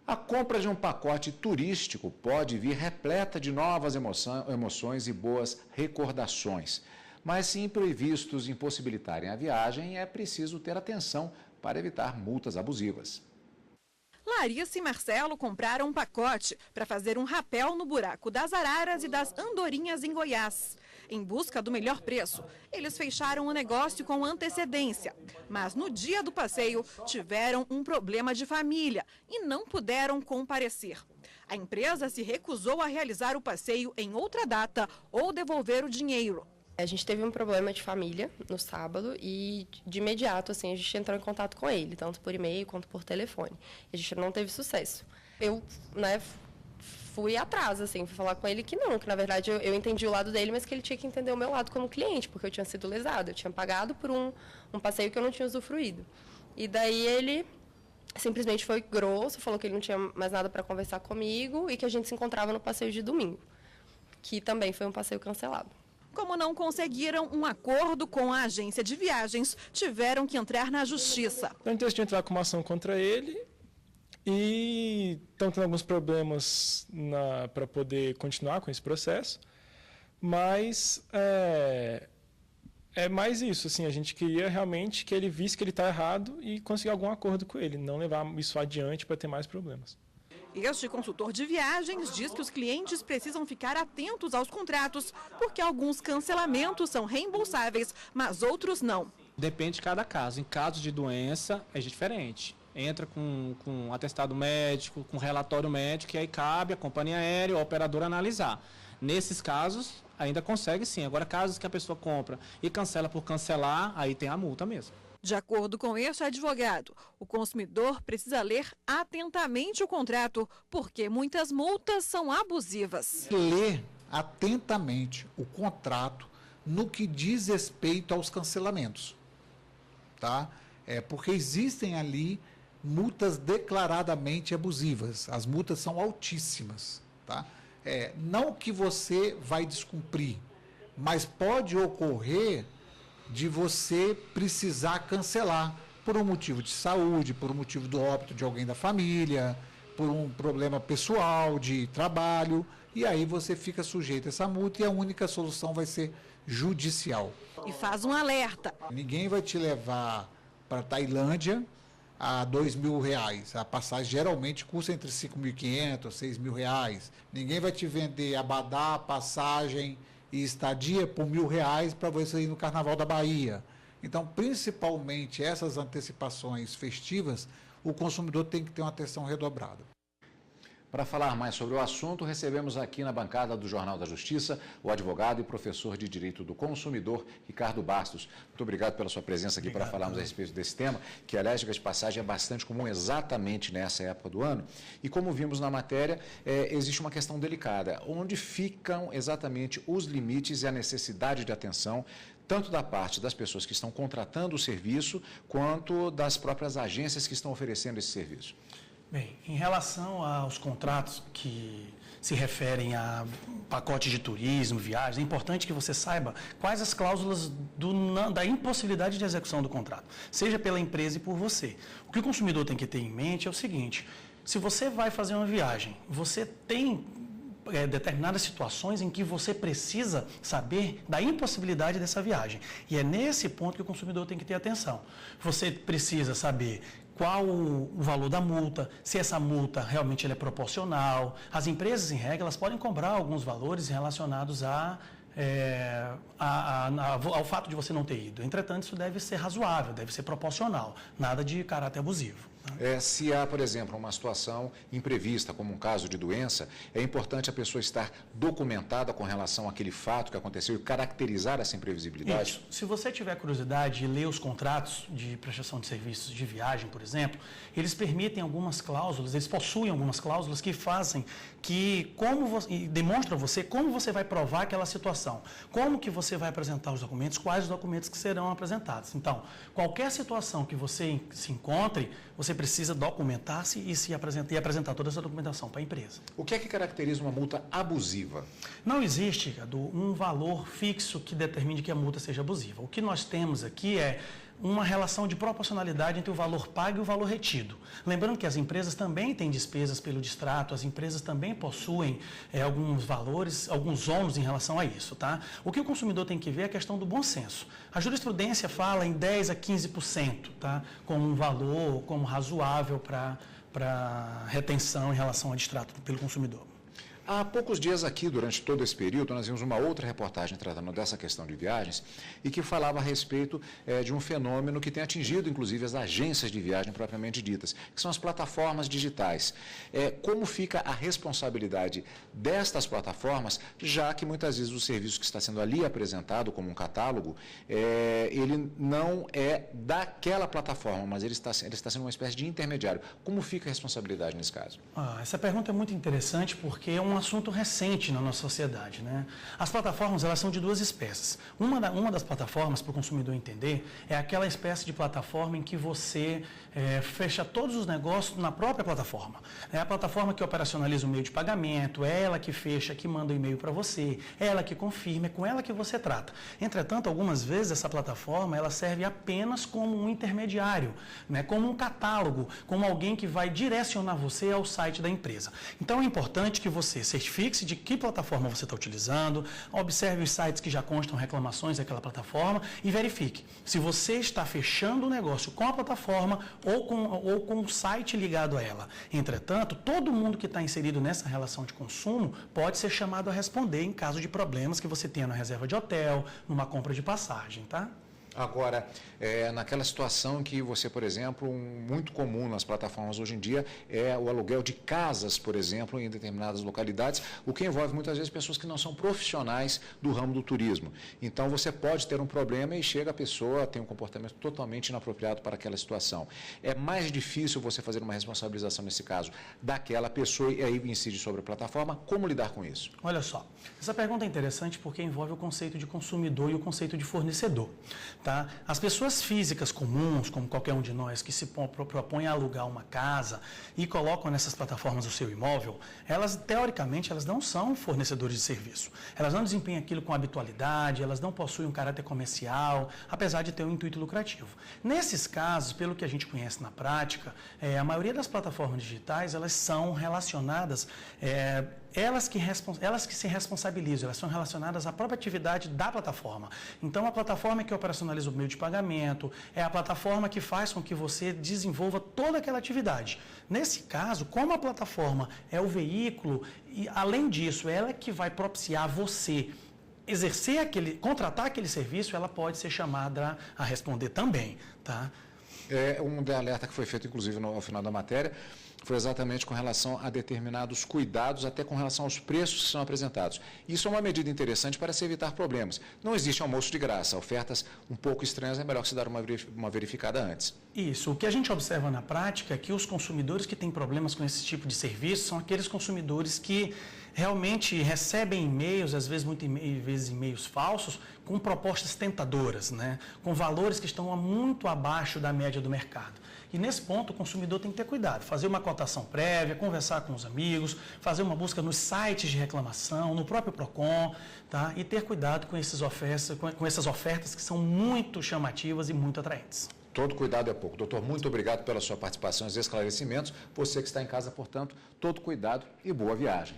A compra de um pacote turístico pode vir repleta de novas emoções e boas recordações. Mas se imprevistos impossibilitarem a viagem, é preciso ter atenção para evitar multas abusivas. Larissa e Marcelo compraram um pacote para fazer um rapel no buraco das araras e das andorinhas em Goiás. Em busca do melhor preço, eles fecharam o negócio com antecedência. Mas no dia do passeio, tiveram um problema de família e não puderam comparecer. A empresa se recusou a realizar o passeio em outra data ou devolver o dinheiro. A gente teve um problema de família no sábado e de imediato assim, a gente entrou em contato com ele, tanto por e-mail quanto por telefone. A gente não teve sucesso. Eu, fui atrás, assim, fui falar com ele que na verdade eu entendi o lado dele, mas que ele tinha que entender o meu lado como cliente, porque eu tinha sido lesada, eu tinha pagado por um passeio que eu não tinha usufruído. E daí ele simplesmente foi grosso, falou que ele não tinha mais nada para conversar comigo e que a gente se encontrava no passeio de domingo, que também foi um passeio cancelado. Como não conseguiram um acordo com a agência de viagens, tiveram que entrar na justiça. Então, a gente decidiu entrar com uma ação contra ele e estão tendo alguns problemas para poder continuar com esse processo, mas é mais isso, assim, a gente queria realmente que ele visse que ele está errado e conseguir algum acordo com ele, não levar isso adiante para ter mais problemas. Este consultor de viagens diz que os clientes precisam ficar atentos aos contratos, porque alguns cancelamentos são reembolsáveis, mas outros não. Depende de cada caso. Em caso de doença, é diferente. Entra com atestado médico, com relatório médico, e aí cabe a companhia aérea ou a operadora analisar. Nesses casos, ainda consegue sim. Agora, casos que a pessoa compra e cancela por cancelar, aí tem a multa mesmo. De acordo com este advogado, o consumidor precisa ler atentamente o contrato, porque muitas multas são abusivas. Ler atentamente o contrato no que diz respeito aos cancelamentos, tá? Porque existem ali multas declaradamente abusivas. As multas são altíssimas, tá? Não que você vai descumprir, mas pode ocorrer de você precisar cancelar por um motivo de saúde, por um motivo do óbito de alguém da família, por um problema pessoal, de trabalho, e aí você fica sujeito a essa multa e a única solução vai ser judicial. E faz um alerta. Ninguém vai te levar para a Tailândia a R$2.000. A passagem geralmente custa entre R$5.500 e R$6.000. Ninguém vai te vender abadá, passagem e estadia por R$1.000 para você ir no Carnaval da Bahia. Então, principalmente essas antecipações festivas, o consumidor tem que ter uma atenção redobrada. Para falar mais sobre o assunto, recebemos aqui na bancada do Jornal da Justiça o advogado e professor de Direito do Consumidor, Ricardo Bastos. Muito obrigado pela sua presença aqui para falarmos a respeito desse tema, que, aliás, de passagem, é bastante comum exatamente nessa época do ano. E como vimos na matéria, existe uma questão delicada, onde ficam exatamente os limites e a necessidade de atenção, tanto da parte das pessoas que estão contratando o serviço, quanto das próprias agências que estão oferecendo esse serviço. Bem, em relação aos contratos que se referem a pacotes de turismo, viagens, é importante que você saiba quais as cláusulas da impossibilidade de execução do contrato, seja pela empresa e por você. O que o consumidor tem que ter em mente é o seguinte: se você vai fazer uma viagem, você tem determinadas situações em que você precisa saber da impossibilidade dessa viagem. E é nesse ponto que o consumidor tem que ter atenção. Você precisa saber qual o valor da multa, se essa multa realmente é proporcional. As empresas, em regra, elas podem cobrar alguns valores relacionados ao fato de você não ter ido. Entretanto, isso deve ser razoável, deve ser proporcional, nada de caráter abusivo. Se há, por exemplo, uma situação imprevista, como um caso de doença, é importante a pessoa estar documentada com relação àquele fato que aconteceu e caracterizar essa imprevisibilidade? Isso. Se você tiver curiosidade de ler os contratos de prestação de serviços de viagem, por exemplo, eles permitem algumas cláusulas, eles possuem algumas cláusulas que fazem que, demonstram a você como você vai provar aquela situação, como que você vai apresentar os documentos, quais os documentos que serão apresentados. Então, qualquer situação que você se encontre, você precisa documentar-se e apresentar toda essa documentação para a empresa. O que é que caracteriza uma multa abusiva? Não existe, Cadu, um valor fixo que determine que a multa seja abusiva. O que nós temos aqui é uma relação de proporcionalidade entre o valor pago e o valor retido. Lembrando que as empresas também têm despesas pelo distrato, as empresas também possuem alguns valores, alguns ônus em relação a isso, tá? O que o consumidor tem que ver é a questão do bom senso. A jurisprudência fala em 10% a 15%, tá? Como um valor, como razoável para retenção em relação ao distrato pelo consumidor. Há poucos dias aqui, durante todo esse período, nós vimos uma outra reportagem tratando dessa questão de viagens e que falava a respeito de um fenômeno que tem atingido, inclusive, as agências de viagem propriamente ditas, que são as plataformas digitais. Como fica a responsabilidade destas plataformas, já que muitas vezes o serviço que está sendo ali apresentado como um catálogo, ele não é daquela plataforma, mas ele está sendo uma espécie de intermediário. Como fica a responsabilidade nesse caso? Essa pergunta é muito interessante porque é um assunto recente na nossa sociedade, né? As plataformas, elas são de duas espécies. Uma das plataformas, para o consumidor entender, é aquela espécie de plataforma em que você fecha todos os negócios na própria plataforma. É a plataforma que operacionaliza o meio de pagamento, é ela que fecha, que manda o e-mail para você, é ela que confirma, é com ela que você trata. Entretanto, algumas vezes essa plataforma, ela serve apenas como um intermediário, né? Como um catálogo, como alguém que vai direcionar você ao site da empresa. Então, é importante que você certifique-se de que plataforma você está utilizando, observe os sites que já constam reclamações daquela plataforma e verifique se você está fechando o negócio com a plataforma ou com o site ligado a ela. Entretanto, todo mundo que está inserido nessa relação de consumo pode ser chamado a responder em caso de problemas que você tenha na reserva de hotel, numa compra de passagem, tá? Agora, naquela situação que você, por exemplo, muito comum nas plataformas hoje em dia é o aluguel de casas, por exemplo, em determinadas localidades, o que envolve muitas vezes pessoas que não são profissionais do ramo do turismo. Então, você pode ter um problema e chega a pessoa, tem um comportamento totalmente inapropriado para aquela situação. É mais difícil você fazer uma responsabilização nesse caso daquela pessoa e aí incide sobre a plataforma. Como lidar com isso? Olha só, essa pergunta é interessante porque envolve o conceito de consumidor e o conceito de fornecedor. Tá? As pessoas físicas comuns, como qualquer um de nós, que se propõem a alugar uma casa e colocam nessas plataformas o seu imóvel, elas, teoricamente, elas não são fornecedores de serviço. Elas não desempenham aquilo com habitualidade, elas não possuem um caráter comercial, apesar de ter um intuito lucrativo. Nesses casos, pelo que a gente conhece na prática, a maioria das plataformas digitais, elas são relacionadas... Elas que se responsabilizam, elas são relacionadas à própria atividade da plataforma. Então, a plataforma que operacionaliza o meio de pagamento, é a plataforma que faz com que você desenvolva toda aquela atividade. Nesse caso, como a plataforma é o veículo, e além disso, ela é que vai propiciar você contratar aquele serviço, ela pode ser chamada a responder também, tá? Um alerta que foi feito, inclusive, ao final da matéria, foi exatamente com relação a determinados cuidados, até com relação aos preços que são apresentados. Isso é uma medida interessante para se evitar problemas. Não existe almoço de graça. Ofertas um pouco estranhas é melhor que se dar uma verificada antes. Isso. O que a gente observa na prática é que os consumidores que têm problemas com esse tipo de serviço são aqueles consumidores que realmente recebem e-mails, às vezes muitas vezes e-mails falsos, com propostas tentadoras, né? Com valores que estão muito abaixo da média do mercado. E nesse ponto o consumidor tem que ter cuidado, fazer uma cotação prévia, conversar com os amigos, fazer uma busca nos sites de reclamação, no próprio Procon, tá? E ter cuidado com essas ofertas que são muito chamativas e muito atraentes. Todo cuidado é pouco. Doutor, muito obrigado pela sua participação e esclarecimentos. Você que está em casa, portanto, todo cuidado e boa viagem.